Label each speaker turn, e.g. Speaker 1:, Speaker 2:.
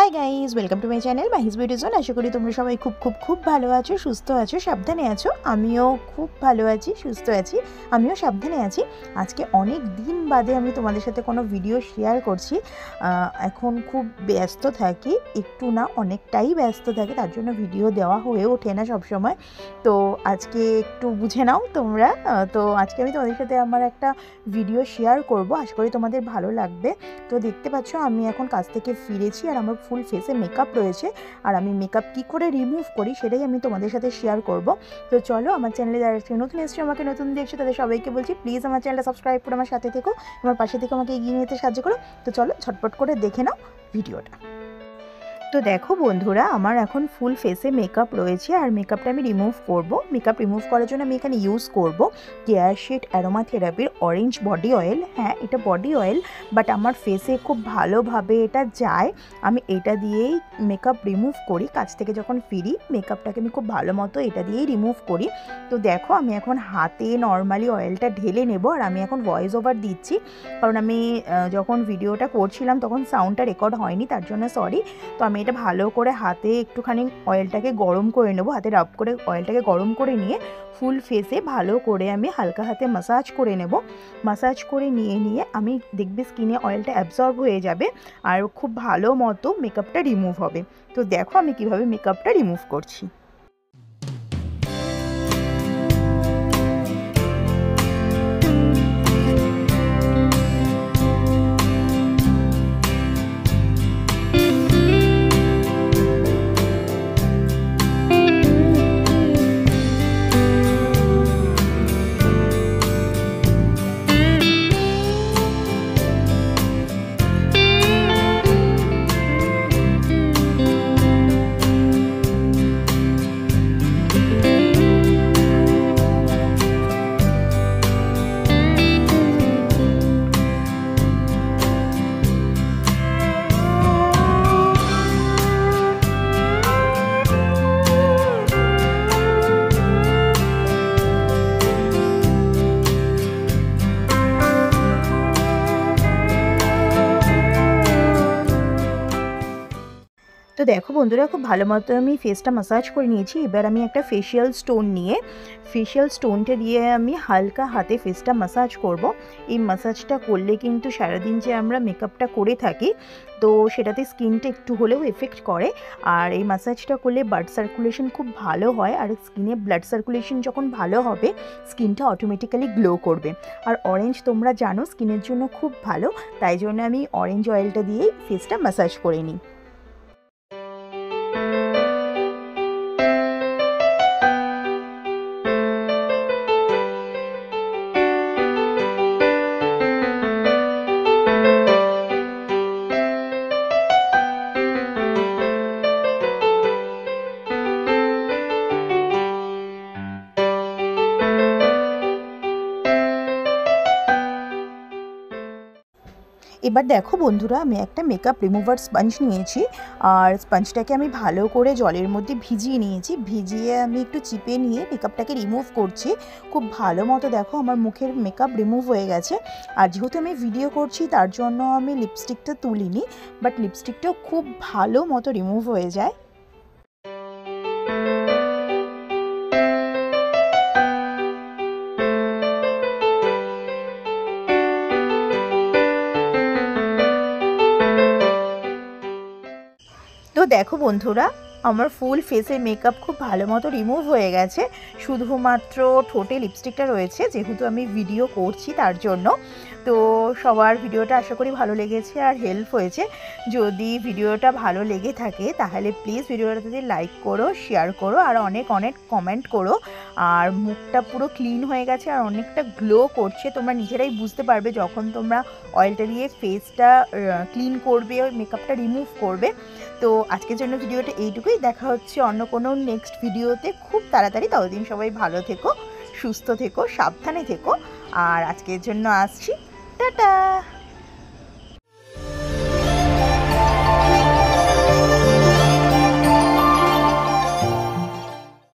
Speaker 1: High guys welcome to my channel Mahi's beauty zone. आशा करी तुम्हारा सबाई खूब खूब खूब भालो आछो, सुस्थ आछो, साबधाने आछो। आमिओ खूब भालो आछि, सुस्थ आछि, आमिओ साबधाने आछि। आजके अनेक दिन बादे आमि तोमादेर साथे कोनो भिडियो शेयर करछि। एखन खूब व्यस्त थाकि, एकटू ना अनेकटाई व्यस्त थाकि, तार जोन्नो भिडियो देওয়া হয়ে ওঠে না সব সময়। তো আজকে একটু বুঝে নাও তোমরা। তো আজকে আমি তোমাদের সাথে আমার একটা ভিডিও শেয়ার করব, আশা করি তোমাদের ভালো লাগবে। তো দেখতে পাচ্ছ আমি এখন কাজ থেকে ফিরেছি আর আমার ফুল ফেসে মেকআপ রয়েছে, আর আমি মেকআপ কী করে রিমুভ করি সেটাই আমি তোমাদের সাথে শেয়ার করব। তো চলো, আমার চ্যানেলে যারা নতুন এসেছে, আমাকে নতুন দেখছো, তাদের সবাইকে বলছি প্লিজ আমার চ্যানেলটা সাবস্ক্রাইব করে আমার সাথে থেকো, আমার পাশে থেকে আমাকে এগিয়ে নিতে সাহায্য করো। তো চলো ঝটপট করে দেখে নাও ভিডিওটা। তো দেখো বন্ধুরা, আমার এখন ফুল ফেসে মেকআপ রয়েছে আর মেকআপটা আমি রিমুভ করব। মেকআপ রিমুভ করার জন্য আমি এখানে ইউজ করব কেয়ারশেড অ্যারোমা থেরাপির অরেঞ্জ বডি অয়েল। হ্যাঁ, এটা বডি অয়েল, বাট আমার ফেসে খুব ভালোভাবে এটা যায়। আমি এটা দিয়েই মেকআপ রিমুভ করি। কাজ থেকে যখন ফিরি মেকআপটাকে আমি খুব ভালো মতো এটা দিয়েই রিমুভ করি। তো দেখো, আমি এখন হাতে নর্মালি অয়েলটা ঢেলে নেব, আর আমি এখন ভয়েস ওভার দিচ্ছি, কারণ আমি যখন ভিডিওটা করছিলাম তখন সাউন্ডটা রেকর্ড হয়নি, তার জন্য সরি। তো আমি এটা ভালো করে হাতে একটুখানি অয়েলটাকে গরম করে নেব, হাতে রাব করে অয়েলটাকে গরম করে নিয়ে ফুল ফেসে ভালো করে আমি হালকা হাতে মাসাজ করে নেব। মাসাজ করে নিয়ে আমি দেখবে স্কিনে অয়েলটা অ্যাবজর্ব হয়ে যাবে আর খুব ভালো মতো মেকআপটা রিমুভ হবে। তো দেখো আমি কিভাবে মেকআপটা রিমুভ করছি। তো দেখো বন্ধুরা, খুব ভালো মতো আমি ফেসটা মাসাজ করে নিয়েছি। এবার আমি একটা ফেশিয়াল স্টোন নিয়ে ফেশিয়াল স্টোনটা দিয়ে আমি হালকা হাতে ফেসটা মাসাজ করব। এই মাসাজটা করলে কিন্তু সারাদিন যে আমরা মেকআপটা করে থাকি তো সেটাতে স্কিনটা একটু হলেও এফেক্ট করে, আর এই মাসাজটা করলে ব্লাড সার্কুলেশন খুব ভালো হয়, আর স্কিনে ব্লাড সার্কুলেশন যখন ভালো হবে স্কিনটা অটোমেটিক্যালি গ্লো করবে। আর অরেঞ্জ তোমরা জানো স্কিনের জন্য খুব ভালো, তাই জন্য আমি অরেঞ্জ অয়েলটা দিয়েই ফেসটা মাসাজ করে নিই। এবার দেখো বন্ধুরা, আমি একটা মেকআপ রিমুভার স্পঞ্জ নিয়েছি, আর স্পঞ্জটাকে আমি ভালো করে জলের মধ্যে ভিজিয়ে নিয়েছি। ভিজিয়ে আমি একটু চিপে নিয়ে মেকআপটাকে রিমুভ করছি খুব ভালো মতো। দেখো আমার মুখের মেকআপ রিমুভ হয়ে গেছে। আর যেহেতু আমি ভিডিও করছি তার জন্য আমি লিপস্টিকটা তুলিনি, বাট লিপস্টিকটাও খুব ভালো মতো রিমুভ হয়ে যায়। তো দেখো বন্ধুরা, আমার ফুল ফেসের মেকআপ খুব ভালো মতো রিমুভ হয়ে গেছে। শুধুমাত্র ঠোঁটে লিপস্টিকটা রয়েছে, যেহেতু আমি ভিডিও করছি তার জন্য। তো সবার ভিডিওটা আশা করি ভালো লেগেছে আর হেল্প হয়েছে। যদি ভিডিওটা ভালো লেগে থাকে তাহলে প্লিজ ভিডিওটাতে লাইক করো, শেয়ার করো, আর অনেক অনেক কমেন্ট করো। আর মুখটা পুরো ক্লিন হয়ে গেছে আর অনেকটা গ্লো করছে, তোমরা নিজেরাই বুঝতে পারবে যখন তোমরা অয়েলটা দিয়ে ফেসটা ক্লিন করবে, ওই মেকআপটা রিমুভ করবে। তো আজকের জন্য ভিডিওটা এইটুকুই। দেখা হচ্ছে অন্য কোনো নেক্সট ভিডিওতে খুব তাড়াতাড়ি। ততদিন সবাই ভালো থেকো, সুস্থ থেকো, সাবধানে থেকো। আর আজকের জন্য আসছি, টাটা।